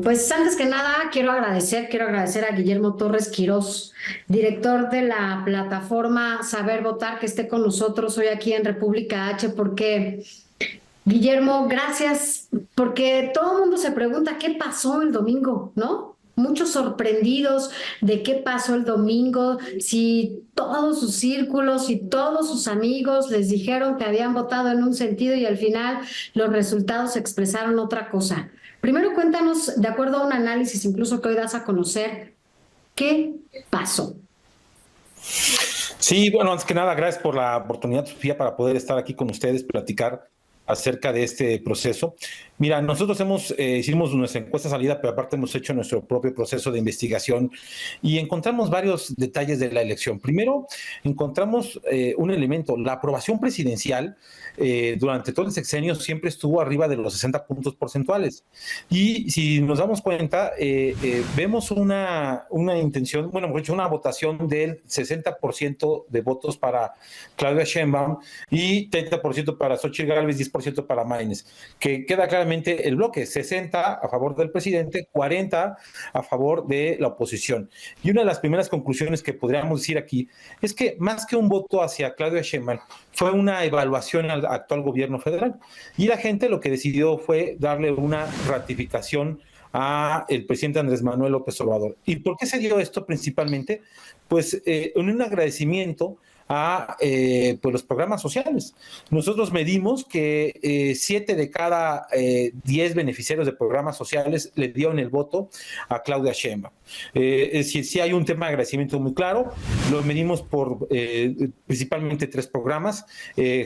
Pues antes que nada quiero agradecer a Guillermo Torres Quirós, director de la plataforma Saber Votar, que esté con nosotros hoy aquí en República H, porque Guillermo, gracias, porque todo el mundo se pregunta qué pasó el domingo, ¿no? Muchos sorprendidos de qué pasó el domingo, si todos sus círculos y todos sus amigos les dijeron que habían votado en un sentido y al final los resultados expresaron otra cosa. Primero cuéntanos, de acuerdo a un análisis incluso que hoy das a conocer, ¿qué pasó? Sí, bueno, antes que nada, gracias por la oportunidad, Sofía, para poder estar aquí con ustedes, platicar acerca de este proceso. Mira, nosotros hicimos nuestra encuesta salida, pero aparte hemos hecho nuestro propio proceso de investigación y encontramos varios detalles de la elección. Primero, encontramos un elemento, la aprobación presidencial durante todo el sexenio siempre estuvo arriba de los 60 puntos porcentuales. Y si nos damos cuenta, vemos una intención, bueno, mejor dicho, una votación del 60% de votos para Claudia Sheinbaum y 30% para Xochitl Gálvez, 10% para Maynes, que queda claramente el bloque, 60 a favor del presidente, 40 a favor de la oposición. Y una de las primeras conclusiones que podríamos decir aquí es que más que un voto hacia Claudia Sheinbaum, fue una evaluación al actual gobierno federal. Y la gente lo que decidió fue darle una ratificación a el presidente Andrés Manuel López Obrador. ¿Y por qué se dio esto principalmente? Pues en un agradecimiento a pues los programas sociales. Nosotros medimos que 7 de cada 10 beneficiarios de programas sociales le dieron el voto a Claudia Sheinbaum. Es decir, sí hay un tema de agradecimiento muy claro, lo medimos por principalmente 3 programas,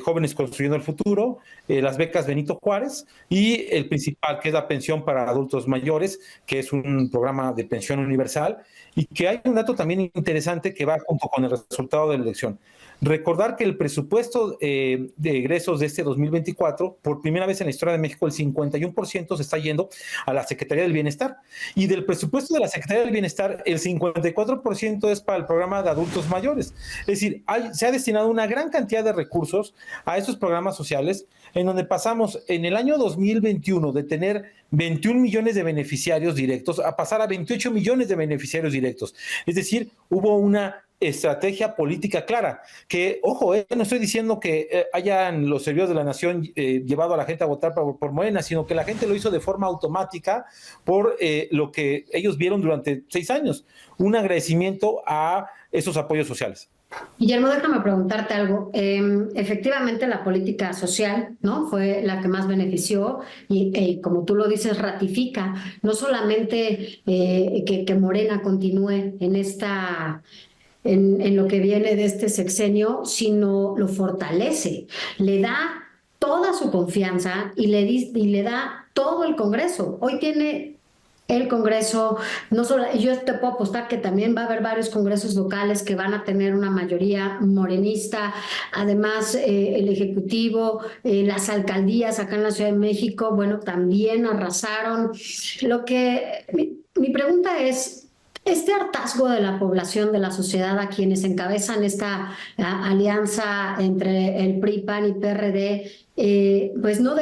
Jóvenes Construyendo el Futuro, las becas Benito Juárez y el principal, que es la pensión para adultos mayores, que es un programa de pensión universal, y que hay un dato también interesante que va junto con el resultado de la elección. Recordar que el presupuesto de egresos de este 2024, por primera vez en la historia de México, el 51% se está yendo a la Secretaría del Bienestar. Y del presupuesto de la Secretaría del Bienestar, el 54% es para el programa de adultos mayores. Es decir, se ha destinado una gran cantidad de recursos a estos programas sociales, en donde pasamos en el año 2021 de tener 21 millones de beneficiarios directos a pasar a 28 millones de beneficiarios directos. Es decir, hubo una estrategia política clara, que, ojo, no estoy diciendo que hayan los servidores de la nación llevado a la gente a votar por Morena, sino que la gente lo hizo de forma automática por lo que ellos vieron durante 6 años, un agradecimiento a esos apoyos sociales. Guillermo, déjame preguntarte algo. Efectivamente, la política social, ¿no? Fue la que más benefició y, como tú lo dices, ratifica no solamente que Morena continúe en lo que viene de este sexenio, sino lo fortalece, le da toda su confianza y le da todo el Congreso. Hoy tiene el Congreso, no solo, yo te puedo apostar que también va a haber varios congresos locales que van a tener una mayoría morenista, además el Ejecutivo, las alcaldías acá en la Ciudad de México, bueno, también arrasaron. Mi pregunta es, este hartazgo de la población, de la sociedad, a quienes encabezan esta alianza entre el PRI, PAN y PRD, pues no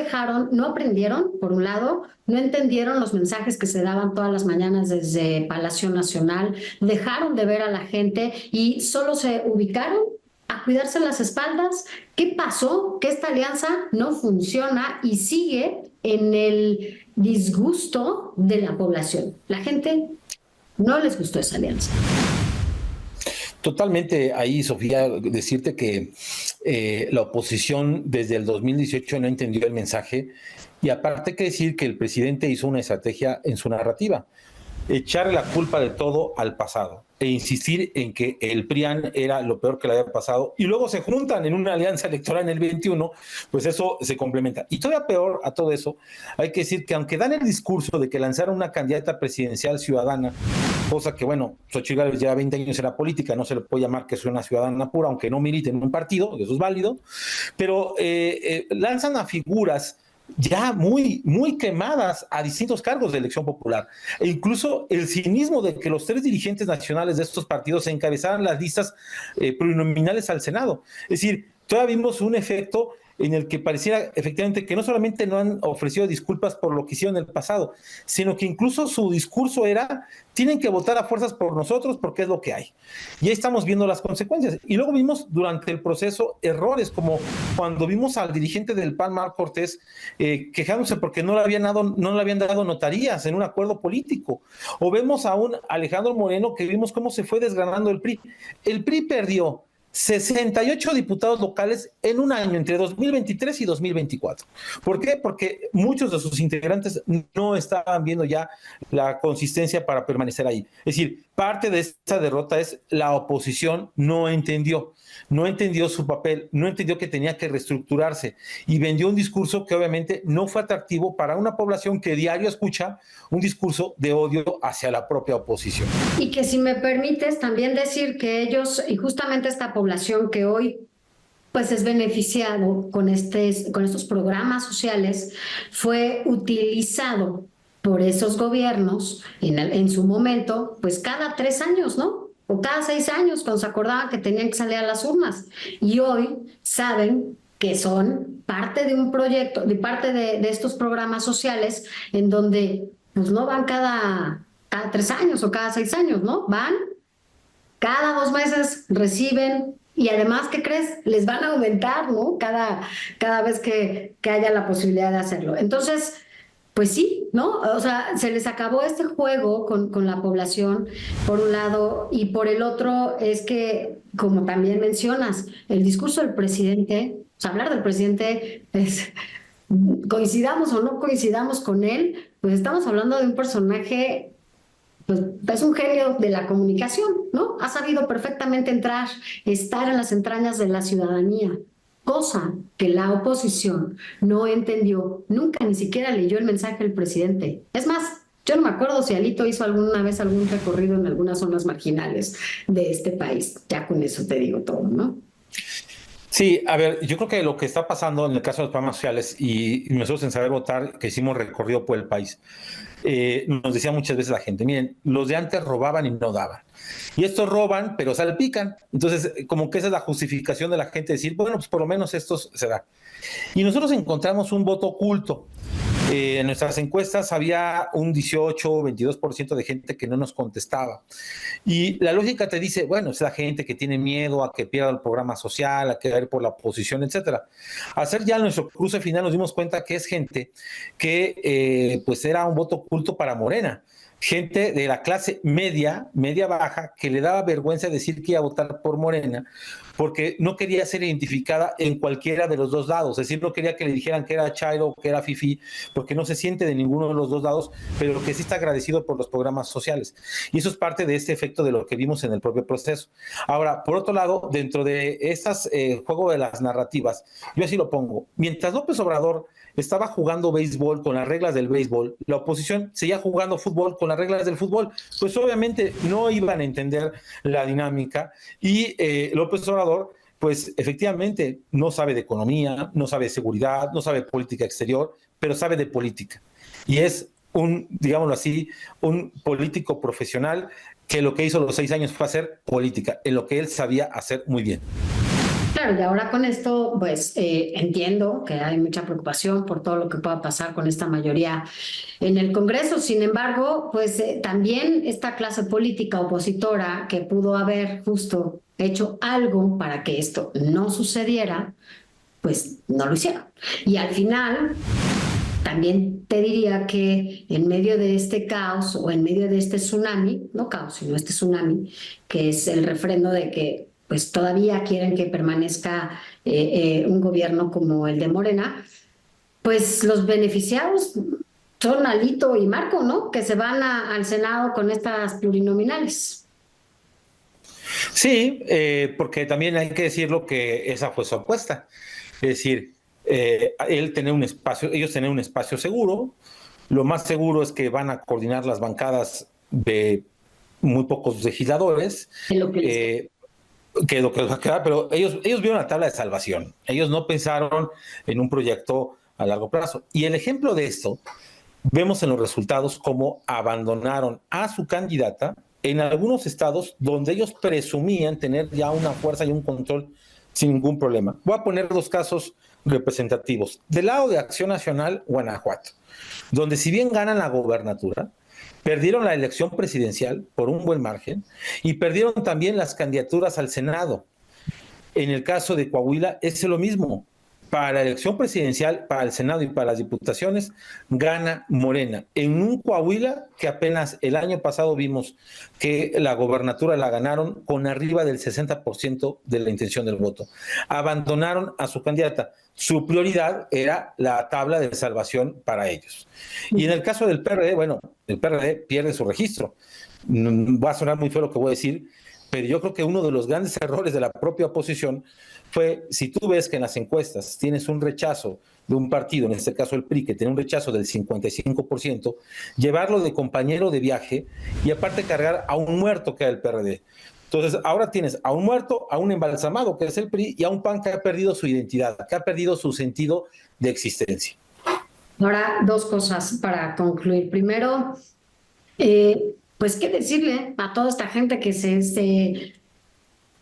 aprendieron, por un lado, no entendieron los mensajes que se daban todas las mañanas desde Palacio Nacional, dejaron de ver a la gente y solo se ubicaron a cuidarse las espaldas. ¿Qué pasó? Que esta alianza no funciona y sigue en el disgusto de la población. La gente no les gustó esa alianza. Totalmente ahí, Sofía, decirte que la oposición desde el 2018 no entendió el mensaje y aparte que decir que el presidente hizo una estrategia en su narrativa, echarle la culpa de todo al pasado e insistir en que el PRIAN era lo peor que le había pasado y luego se juntan en una alianza electoral en el 21, pues eso se complementa. Y todavía peor a todo eso, hay que decir que aunque dan el discurso de que lanzaron una candidata presidencial ciudadana, cosa que, bueno, Xochitl Gálvez lleva 20 años en la política, no se le puede llamar que es una ciudadana pura, aunque no milite en un partido, eso es válido, pero lanzan a figuras ya muy quemadas a distintos cargos de elección popular. E incluso el cinismo de que los 3 dirigentes nacionales de estos partidos encabezaran las listas plurinominales al Senado. Es decir, todavía vimos un efecto en el que pareciera efectivamente que no solamente no han ofrecido disculpas por lo que hicieron en el pasado, sino que incluso su discurso era: tienen que votar a fuerzas por nosotros porque es lo que hay. Y ahí estamos viendo las consecuencias. Y luego vimos durante el proceso errores, como cuando vimos al dirigente del PAN, Marc Cortés, quejándose porque no le habían dado notarías en un acuerdo político. O vemos a un Alejandro Moreno que vimos cómo se fue desgranando el PRI. El PRI perdió 68 diputados locales en un año, entre 2023 y 2024. ¿Por qué? Porque muchos de sus integrantes no estaban viendo ya la consistencia para permanecer ahí. Es decir, parte de esta derrota es la oposición no entendió su papel, no entendió que tenía que reestructurarse y vendió un discurso que obviamente no fue atractivo para una población que diario escucha un discurso de odio hacia la propia oposición. Y que, si me permites también decir que ellos, y justamente esta población que hoy pues es beneficiado con estos programas sociales, fue utilizado por esos gobiernos en su momento, pues cada 3 años, ¿no? O cada 6 años, cuando se acordaban que tenían que salir a las urnas. Y hoy saben que son parte de un proyecto, de parte de estos programas sociales, en donde pues no van cada 3 años o cada 6 años, ¿no? Van cada 2 meses, reciben. Y además, ¿qué crees? Les van a aumentar, ¿no? Cada vez que haya la posibilidad de hacerlo. Entonces, pues sí, ¿no? O sea, se les acabó este juego con la población, por un lado, y por el otro es que, como también mencionas, el discurso del presidente, o sea, hablar del presidente es, coincidamos o no coincidamos con él, pues estamos hablando de un personaje, pues es un genio de la comunicación, ¿no? Ha sabido perfectamente estar en las entrañas de la ciudadanía, cosa que la oposición no entendió, nunca ni siquiera leyó el mensaje del presidente. Es más, yo no me acuerdo si Alito hizo alguna vez algún recorrido en algunas zonas marginales de este país. Ya con eso te digo todo, ¿no? Sí, a ver, yo creo que lo que está pasando en el caso de los programas sociales y nosotros en Saber Votar, que hicimos recorrido por el país, nos decía muchas veces la gente: miren, los de antes robaban y no daban. Y estos roban, pero salpican. Entonces, como que esa es la justificación de la gente, decir, bueno, pues por lo menos estos se da. Y nosotros encontramos un voto oculto. En nuestras encuestas había un 18 o 22% de gente que no nos contestaba. Y la lógica te dice, bueno, es la gente que tiene miedo a que pierda el programa social, a quedar por la oposición, etcétera. Al hacer ya nuestro cruce final nos dimos cuenta que es gente que pues era un voto oculto para Morena. Gente de la clase media baja, que le daba vergüenza decir que iba a votar por Morena, porque no quería ser identificada en cualquiera de los dos lados. Es decir, no quería que le dijeran que era chairo, que era fifí, porque no se siente de ninguno de los dos lados, pero que sí está agradecido por los programas sociales. Y eso es parte de este efecto de lo que vimos en el propio proceso. Ahora, por otro lado, dentro de estas juego de las narrativas, yo así lo pongo: mientras López Obrador estaba jugando béisbol con las reglas del béisbol, la oposición seguía jugando fútbol con las reglas del fútbol, pues obviamente no iban a entender la dinámica. Y López Obrador, pues efectivamente no sabe de economía, no sabe de seguridad, no sabe de política exterior, pero sabe de política. Y es digámoslo así, un político profesional que lo que hizo los 6 años fue hacer política, en lo que él sabía hacer muy bien. Claro, y ahora con esto, pues entiendo que hay mucha preocupación por todo lo que pueda pasar con esta mayoría en el Congreso. Sin embargo, pues también esta clase política opositora que pudo haber justo hecho algo para que esto no sucediera, pues no lo hicieron. Y al final, también te diría que en medio de este caos o en medio de este tsunami, no caos, sino este tsunami, que es el refrendo de que pues todavía quieren que permanezca un gobierno como el de Morena, pues los beneficiados son Alito y Marco, ¿no? Que se van al Senado con estas plurinominales. Sí, porque también hay que decirlo que esa fue su apuesta. Es decir, ellos tener un espacio seguro. Lo más seguro es que van a coordinar las bancadas de muy pocos legisladores. Que es lo que les va a quedar, pero ellos vieron la tabla de salvación. Ellos no pensaron en un proyecto a largo plazo. Y el ejemplo de esto, vemos en los resultados cómo abandonaron a su candidata en algunos estados donde ellos presumían tener ya una fuerza y un control sin ningún problema. Voy a poner 2 casos representativos. Del lado de Acción Nacional, Guanajuato, donde si bien ganan la gobernatura, perdieron la elección presidencial por un buen margen y perdieron también las candidaturas al Senado. En el caso de Coahuila es lo mismo. Para la elección presidencial, para el Senado y para las diputaciones, gana Morena. En un Coahuila que apenas el año pasado vimos que la gobernatura la ganaron con arriba del 60% de la intención del voto. Abandonaron a su candidata. Su prioridad era la tabla de salvación para ellos. Y en el caso del PRD, bueno, el PRD pierde su registro. Va a sonar muy feo lo que voy a decir, pero yo creo que uno de los grandes errores de la propia oposición fue, si tú ves que en las encuestas tienes un rechazo de un partido, en este caso el PRI, que tiene un rechazo del 55%, llevarlo de compañero de viaje y aparte cargar a un muerto que era el PRD. Entonces, ahora tienes a un muerto, a un embalsamado, que es el PRI, y a un PAN que ha perdido su identidad, que ha perdido su sentido de existencia. Ahora, dos cosas para concluir. Primero, pues qué decirle a toda esta gente que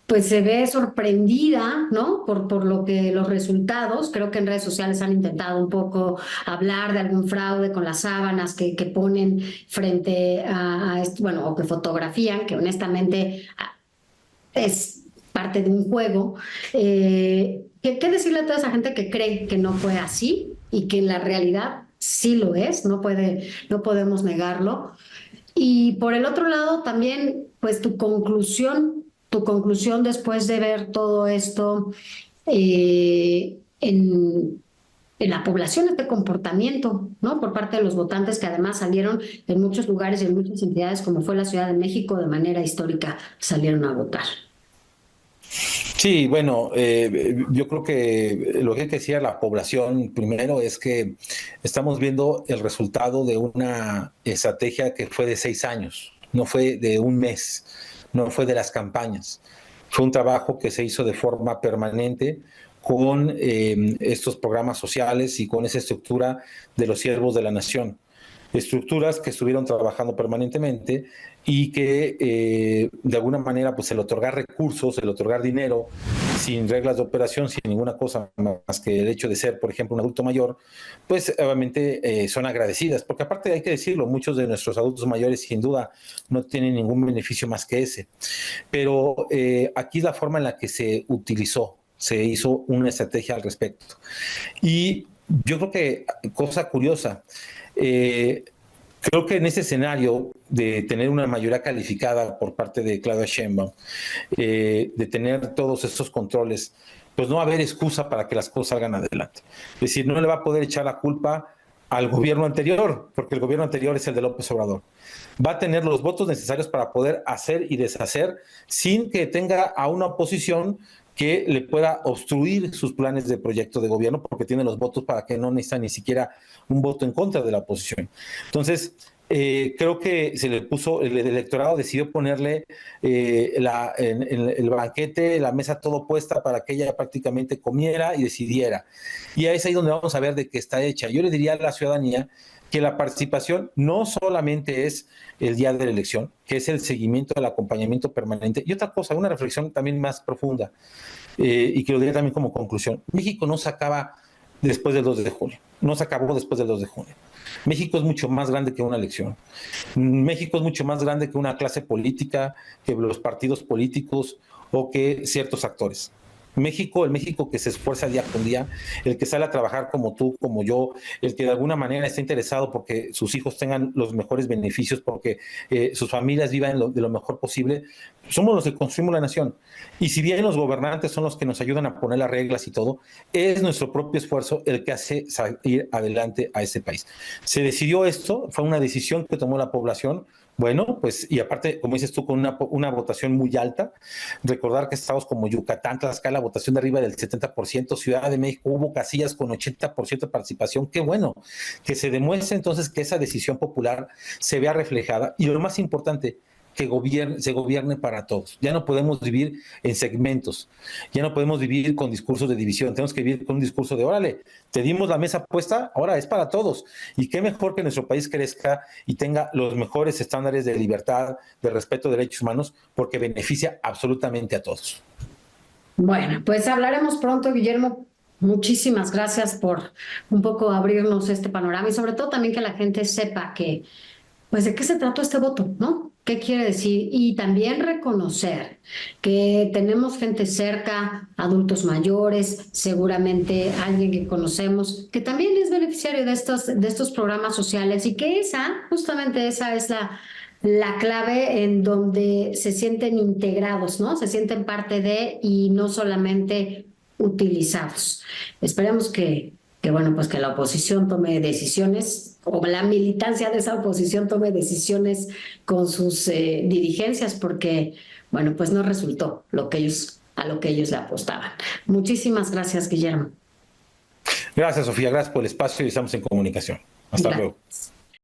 pues se ve sorprendida, ¿no? Por lo que los resultados, creo que en redes sociales han intentado un poco hablar de algún fraude con las sábanas que ponen frente a esto, bueno, o que fotografían, que honestamente es parte de un juego. ¿Qué decirle a toda esa gente que cree que no fue así y que en la realidad sí lo es? No podemos negarlo. Y por el otro lado también, pues tu conclusión después de ver todo esto en la población, este comportamiento, ¿no? Por parte de los votantes que además salieron en muchos lugares y en muchas entidades, como fue la Ciudad de México, de manera histórica, salieron a votar. Sí, bueno, yo creo que lo que hay que decir a la población primero es que estamos viendo el resultado de una estrategia que fue de 6 años, no fue de un mes, no fue de las campañas. Fue un trabajo que se hizo de forma permanente con estos programas sociales y con esa estructura de los siervos de la nación. Estructuras que estuvieron trabajando permanentemente y que de alguna manera pues el otorgar recursos, el otorgar dinero sin reglas de operación, sin ninguna cosa más que el hecho de ser, por ejemplo, un adulto mayor, pues obviamente son agradecidas, porque aparte hay que decirlo, muchos de nuestros adultos mayores sin duda no tienen ningún beneficio más que ese, pero aquí es la forma en la que se utilizó, se hizo una estrategia al respecto. Y yo creo que, cosa curiosa, creo que en ese escenario de tener una mayoría calificada por parte de Claudia Sheinbaum, de tener todos estos controles, pues no va a haber excusa para que las cosas salgan adelante. Es decir, no le va a poder echar la culpa al gobierno anterior, porque el gobierno anterior es el de López Obrador. Va a tener los votos necesarios para poder hacer y deshacer sin que tenga a una oposición que le pueda obstruir sus planes de proyecto de gobierno, porque tiene los votos para que no necesita ni siquiera un voto en contra de la oposición. Entonces, creo que se le puso, el electorado decidió ponerle en el banquete, la mesa todo puesta para que ella prácticamente comiera y decidiera. Y es ahí donde vamos a ver de qué está hecha. Yo le diría a la ciudadanía que la participación no solamente es el día de la elección, que es el seguimiento, el acompañamiento permanente, y otra cosa, una reflexión también más profunda, y que lo diría también como conclusión. México no se acaba después del 2 de junio, no se acabó después del 2 de junio. México es mucho más grande que una elección. México es mucho más grande que una clase política, que los partidos políticos o que ciertos actores. México, el México que se esfuerza día con día, el que sale a trabajar como tú, como yo, el que de alguna manera está interesado porque sus hijos tengan los mejores beneficios, porque sus familias vivan de lo mejor posible, somos los que construimos la nación. Y si bien los gobernantes son los que nos ayudan a poner las reglas y todo, es nuestro propio esfuerzo el que hace salir adelante a ese país. Se decidió esto, fue una decisión que tomó la población. Bueno, pues, y aparte, como dices tú, con una votación muy alta, recordar que estados como Yucatán, Tlaxcala, votación de arriba del 70%, Ciudad de México hubo casillas con 80% de participación, qué bueno, que se demuestre entonces que esa decisión popular se vea reflejada, y lo más importante, que se gobierne para todos. Ya no podemos vivir en segmentos, ya no podemos vivir con discursos de división, tenemos que vivir con un discurso de, órale, te dimos la mesa puesta, ahora es para todos. Y qué mejor que nuestro país crezca y tenga los mejores estándares de libertad, de respeto de derechos humanos, porque beneficia absolutamente a todos. Bueno, pues hablaremos pronto, Guillermo. Muchísimas gracias por un poco abrirnos este panorama y sobre todo también que la gente sepa que, pues, de qué se trató este voto, ¿no? ¿Qué quiere decir? Y también reconocer que tenemos gente cerca, adultos mayores, seguramente alguien que conocemos, que también es beneficiario de estos programas sociales y que justamente esa es la clave en donde se sienten integrados, ¿no? Se sienten parte de y no solamente utilizados. Esperemos que bueno, pues que la oposición tome decisiones o la militancia de esa oposición tome decisiones con sus dirigencias porque, bueno, pues no resultó a lo que ellos le apostaban. Muchísimas gracias, Guillermo. Gracias, Sofía. Gracias por el espacio y estamos en comunicación. Hasta luego. Gracias.